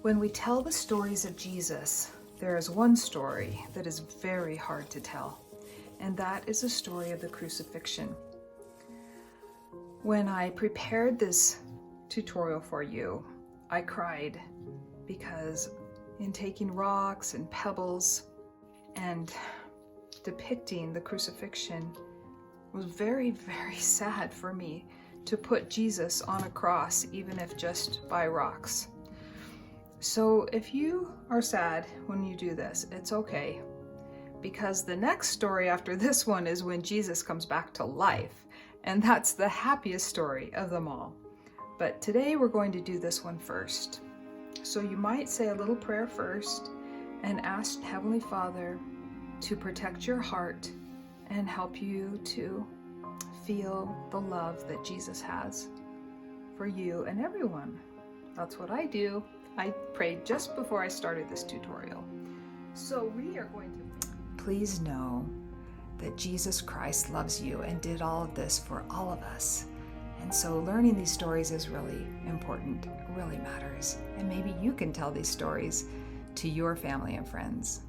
When we tell the stories of Jesus, there is one story that is very hard to tell, and that is the story of the crucifixion. When I prepared this tutorial for you, I cried because in taking rocks and pebbles and depicting the crucifixion, it was very, very sad for me to put Jesus on a cross, even if just by rocks. So if you are sad when you do this, it's okay, because the next story after this one is when Jesus comes back to life, and that's the happiest story of them all. But today we're going to do this one first. So you might say a little prayer first and ask Heavenly Father to protect your heart and help you to feel the love that Jesus has for you and everyone. That's what I do. I prayed just before I started this tutorial. So we are going to... Please know that Jesus Christ loves you and did all of this for all of us. And so learning these stories is really important. It really matters. And maybe you can tell these stories to your family and friends.